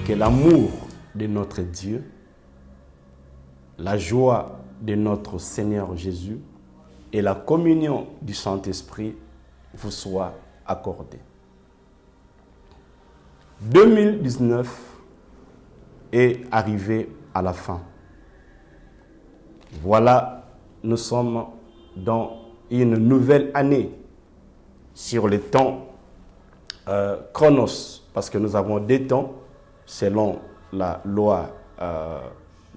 que l'amour de notre Dieu, la joie de notre Seigneur Jésus et la communion du Saint-Esprit vous soient accordées. 2019 est arrivé à la fin. Voilà, nous sommes dans une nouvelle année sur le temps chronos, parce que nous avons des temps selon la loi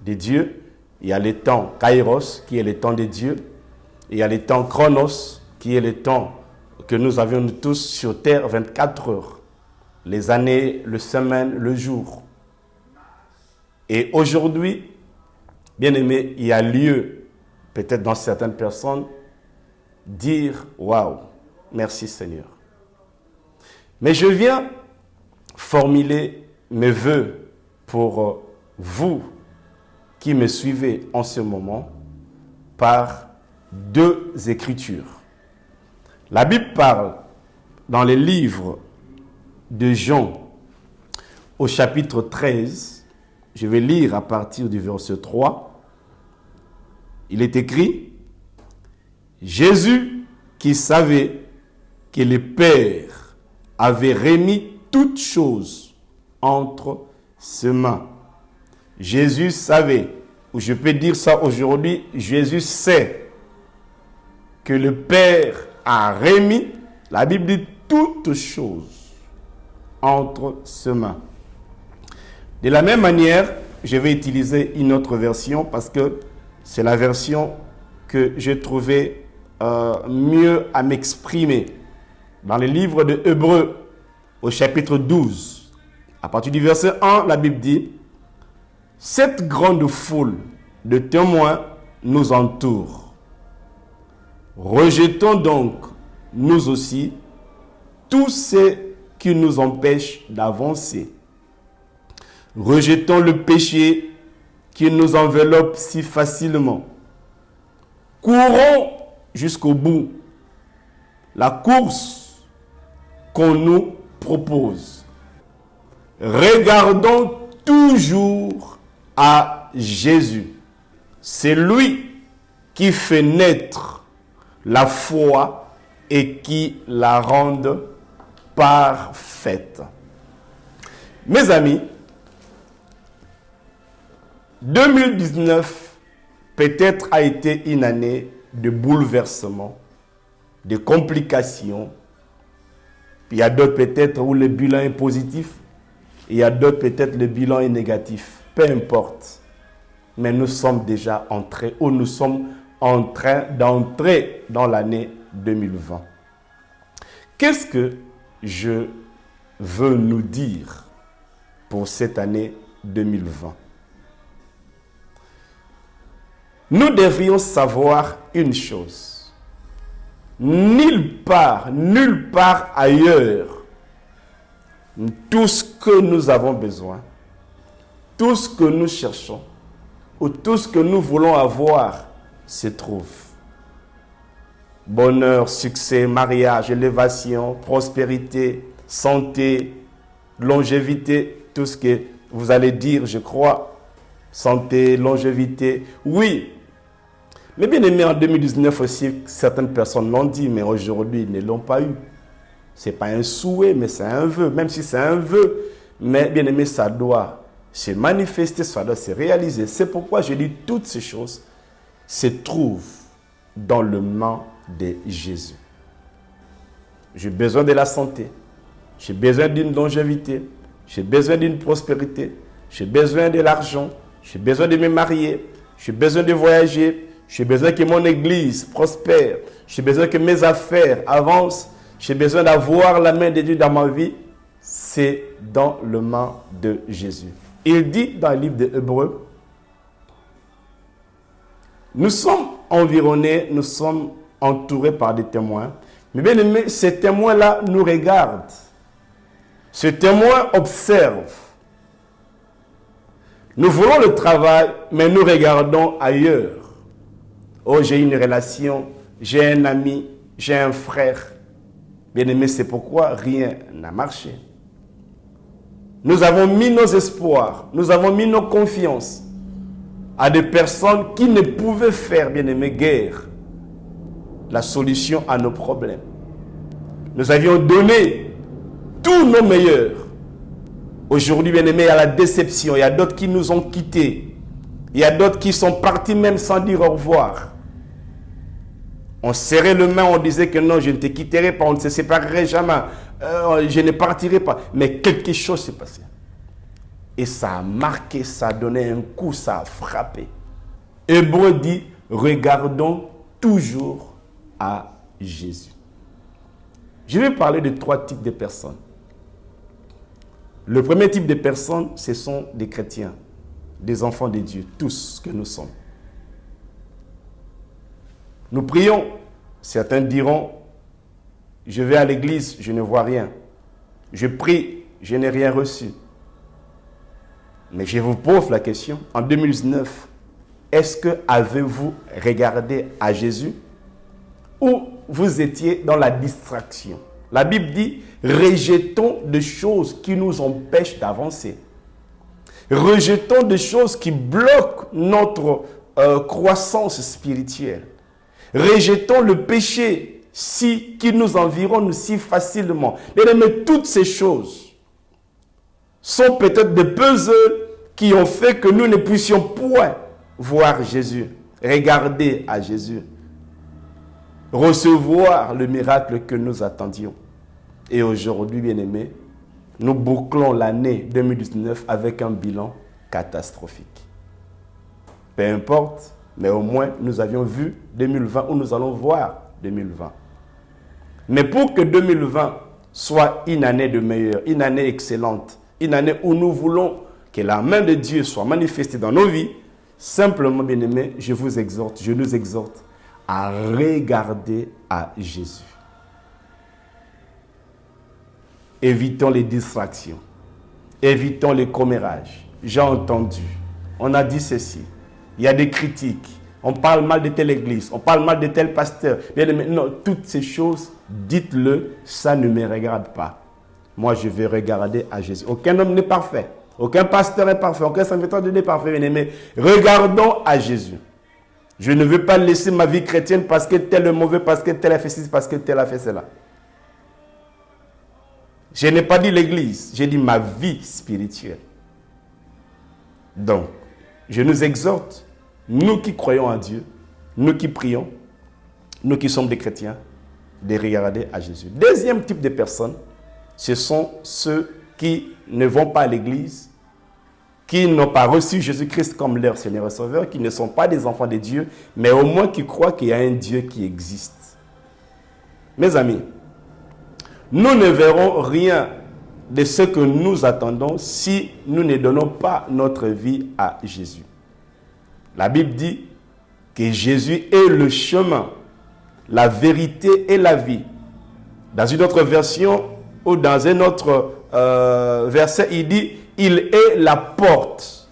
de Dieu. Il y a le temps kairos, qui est le temps de Dieu. Il y a le temps chronos, qui est le temps que nous avions tous sur terre, 24 heures. Les années, les semaines, le jour. Et aujourd'hui, bien aimé, il y a lieu, peut-être dans certaines personnes, dire « Waouh, merci Seigneur ». Mais je viens formuler mes vœux pour vous qui me suivez en ce moment par deux écritures. La Bible parle dans les livres de Jean au chapitre 13, je vais lire à partir du verset 3. Il est écrit: Jésus qui savait que le Père avait remis toutes choses entre ses mains. Jésus savait, ou je peux dire ça aujourd'hui, Jésus sait que le Père a remis, la Bible dit, toutes choses entre ses mains. De la même manière, je vais utiliser une autre version parce que c'est la version que j'ai trouvée mieux à m'exprimer. Dans le livre de Hébreux, au chapitre 12, à partir du verset 1, la Bible dit: cette grande foule de témoins nous entoure. Rejetons donc, nous aussi, tous ces qui nous empêchent d'avancer. Rejetons le péché qui nous enveloppe si facilement. Courons jusqu'au bout la course qu'on nous propose. Regardons toujours à Jésus. C'est lui qui fait naître la foi et qui la rend parfaite. Mes amis, 2019 peut-être a été une année de bouleversement, de complications. Il y a d'autres peut-être où le bilan est positif. Il y a d'autres peut-être le bilan est négatif. Peu importe. Mais nous sommes déjà entrés, ou nous sommes en train d'entrer dans l'année 2020. Qu'est-ce que je veux nous dire pour cette année 2020? Nous devrions savoir une chose. Nulle part ailleurs, tout ce que nous avons besoin, tout ce que nous cherchons, ou tout ce que nous voulons avoir, se trouve. Bonheur, succès, mariage, élévation, prospérité, santé, longévité, tout ce que vous allez dire, je crois, santé, longévité, oui. Mais bien aimé, en 2019 aussi, certaines personnes l'ont dit, mais aujourd'hui, ils ne l'ont pas eu. Ce n'est pas un souhait, mais c'est un vœu. Même si c'est un vœu, mais bien aimé, ça doit se manifester, ça doit se réaliser. C'est pourquoi je dis toutes ces choses se trouvent dans le nom de Jésus. J'ai besoin de la santé. J'ai besoin d'une longévité. J'ai besoin d'une prospérité. J'ai besoin de l'argent. J'ai besoin de me marier. J'ai besoin de voyager. J'ai besoin que mon église prospère. J'ai besoin que mes affaires avancent. J'ai besoin d'avoir la main de Dieu dans ma vie. C'est dans le nom de Jésus. Il dit dans le livre de Hébreux, nous sommes environnés, nous sommes entourés par des témoins. Mais bien aimé, ces témoins-là nous regardent. Ces témoins observent. Nous voulons le travail, mais nous regardons ailleurs. Oh, j'ai une relation, j'ai un ami, j'ai un frère. Bien aimé, c'est pourquoi rien n'a marché. Nous avons mis nos espoirs, nous avons mis nos confiances à des personnes qui ne pouvaient faire, bien aimé, guère la solution à nos problèmes. Nous avions donné tous nos meilleurs. Aujourd'hui, bien aimé, il y a la déception. Il y a d'autres qui nous ont quittés. Il y a d'autres qui sont partis même sans dire au revoir. On serrait le main, on disait que non, je ne te quitterai pas, on ne se séparerait jamais, je ne partirai pas. Mais quelque chose s'est passé. Et ça a marqué, ça a donné un coup, ça a frappé. Hébreu dit, regardons toujours à Jésus. Je vais parler de 3 types de personnes. Le premier type de personnes, ce sont des chrétiens, des enfants de Dieu, tous que nous sommes. Nous prions. Certains diront, je vais à l'église, je ne vois rien. Je prie, je n'ai rien reçu. Mais je vous pose la question, en 2019, est-ce que avez-vous regardé à Jésus ou vous étiez dans la distraction? La Bible dit, rejetons des choses qui nous empêchent d'avancer. Rejetons des choses qui bloquent notre croissance spirituelle. Rejetons le péché qui nous environne si facilement. Mais toutes ces choses sont peut-être des puzzles qui ont fait que nous ne puissions point voir Jésus, regarder à Jésus, recevoir le miracle que nous attendions. Et aujourd'hui, bien-aimés, nous bouclons l'année 2019 avec un bilan catastrophique. Peu importe, mais au moins nous avions vu 2020 ou nous allons voir 2020. Mais pour que 2020 soit une année de meilleure, une année excellente, une année où nous voulons que la main de Dieu soit manifestée dans nos vies, simplement, bien-aimés, je nous exhorte à regarder à Jésus. Évitons les distractions. Évitons les commérages. J'ai entendu. On a dit ceci. Il y a des critiques. On parle mal de telle église. On parle mal de tel pasteur. Non, toutes ces choses, dites-le, ça ne me regarde pas. Moi, je vais regarder à Jésus. Aucun homme n'est parfait. Aucun pasteur n'est parfait. Aucun serviteur de Dieu n'est parfait. Mais regardons à Jésus. Je ne veux pas laisser ma vie chrétienne parce que tel est mauvais, parce que tel a fait ceci, parce que tel a fait cela. Je n'ai pas dit l'église, j'ai dit ma vie spirituelle. Donc, je nous exhorte, nous qui croyons en Dieu, nous qui prions, nous qui sommes des chrétiens, de regarder à Jésus. Deuxième type de personnes, ce sont ceux qui ne vont pas à l'église, qui n'ont pas reçu Jésus-Christ comme leur Seigneur et Sauveur, qui ne sont pas des enfants de Dieu, mais au moins qui croient qu'il y a un Dieu qui existe. Mes amis, nous ne verrons rien de ce que nous attendons si nous ne donnons pas notre vie à Jésus. La Bible dit que Jésus est le chemin, la vérité et la vie. Dans une autre version ou dans un autre verset, il dit « Il est la porte.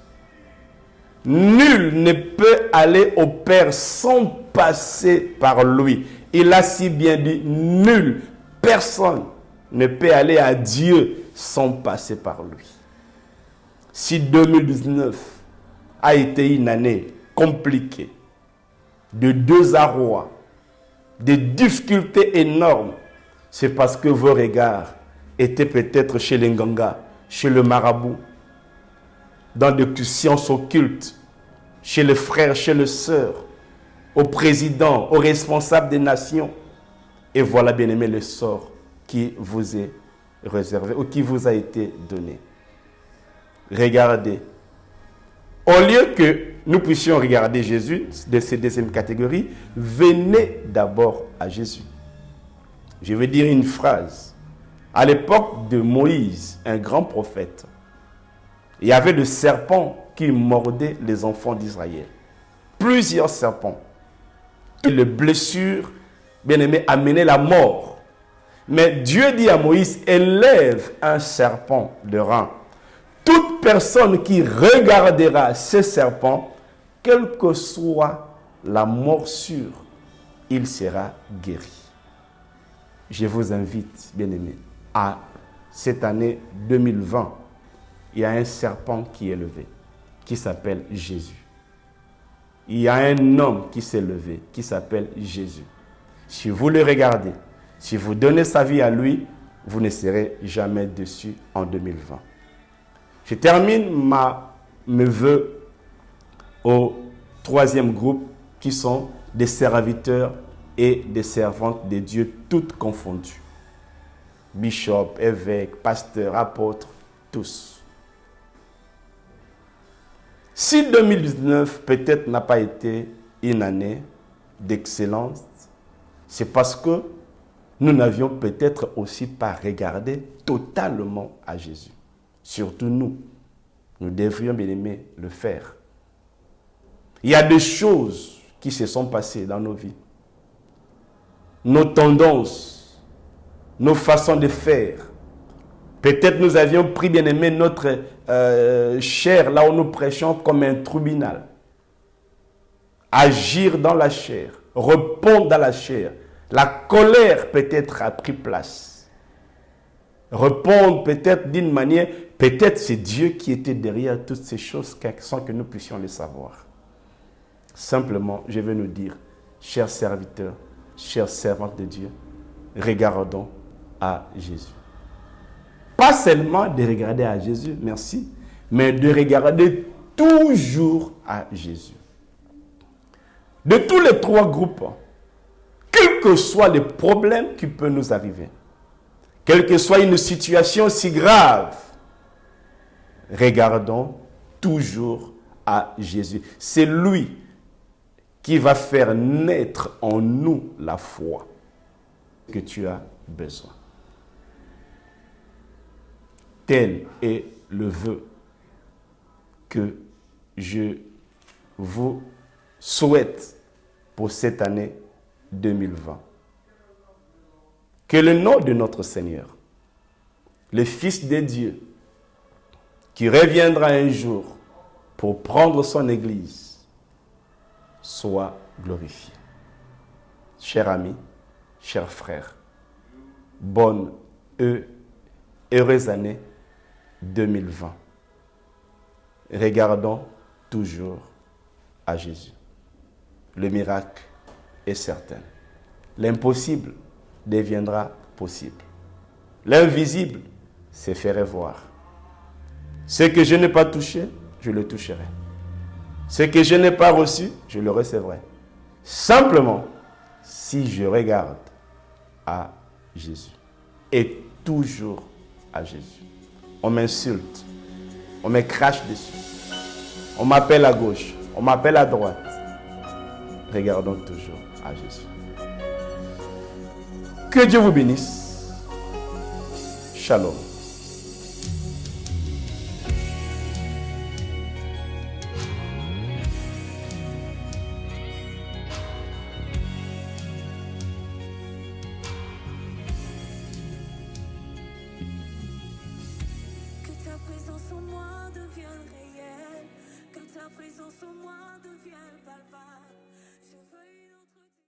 Nul ne peut aller au Père sans passer par lui. » Il a si bien dit « Nul, personne ne peut aller à Dieu sans passer par lui. » Si 2019 a été une année compliquée, de désarroi, de difficultés énormes, c'est parce que vos regards étaient peut-être chez les Nganga, chez le marabout, dans des sciences occultes, chez les frères, chez les sœurs, aux présidents, aux responsables des nations. Et voilà, bien aimé, le sort qui vous est réservé ou qui vous a été donné. Regardez. Au lieu que nous puissions regarder Jésus de cette deuxième catégorie, venez d'abord à Jésus. Je vais dire une phrase. À l'époque de Moïse, un grand prophète, il y avait des serpents qui mordaient les enfants d'Israël. Plusieurs serpents. Les blessures, bien aimé, amenaient la mort. Mais Dieu dit à Moïse, élève un serpent de rein. Toute personne qui regardera ce serpent, quelle que soit la morsure, il sera guéri. Je vous invite, bien-aimés, à cette année 2020, il y a un serpent qui est levé, qui s'appelle Jésus. Il y a un homme qui s'est levé, qui s'appelle Jésus. Si vous le regardez, si vous donnez sa vie à lui, vous ne serez jamais déçus en 2020. Je termine mes vœux au troisième groupe qui sont des serviteurs et des servantes de Dieu, toutes confondues. Bishop, évêque, pasteur, apôtre, tous. Si 2019 peut-être n'a pas été une année d'excellence, c'est parce que nous n'avions peut-être aussi pas regardé totalement à Jésus. Surtout nous. Nous devrions bien aimer le faire. Il y a des choses qui se sont passées dans nos vies. Nos tendances, nos façons de faire. Peut-être nous avions pris bien aimé notre chair là où nous prêchons comme un tribunal. Agir dans la chair, répondre dans la chair. La colère peut-être a pris place. Répondre peut-être d'une manière, peut-être c'est Dieu qui était derrière toutes ces choses sans que nous puissions les savoir. Simplement, je veux nous dire, chers serviteurs, chers servantes de Dieu, regardons à Jésus. Pas seulement de regarder à Jésus, merci, mais de regarder toujours à Jésus. De tous les trois groupes, quels que soient les problèmes qui peuvent nous arriver, quelle que soit une situation si grave, regardons toujours à Jésus. C'est lui qui va faire naître en nous la foi que tu as besoin. Tel est le vœu que je vous souhaite pour cette année 2020. Que le nom de notre Seigneur, le Fils de Dieu, qui reviendra un jour pour prendre son Église, soit glorifié. Chers amis, chers frères, bonne et heureuse année 2020. Regardons toujours à Jésus. Le miracle est certain. L'impossible deviendra possible. L'invisible se ferait voir. Ce que je n'ai pas touché, je le toucherai. Ce que je n'ai pas reçu, je le recevrai. Simplement, si je regarde à Jésus. Et toujours à Jésus. On m'insulte. On me crache dessus. On m'appelle à gauche. On m'appelle à droite. Regardons toujours à Jésus. Que Dieu vous bénisse. Shalom. Que ta présence en moi devienne réelle, que ta présence en moi devienne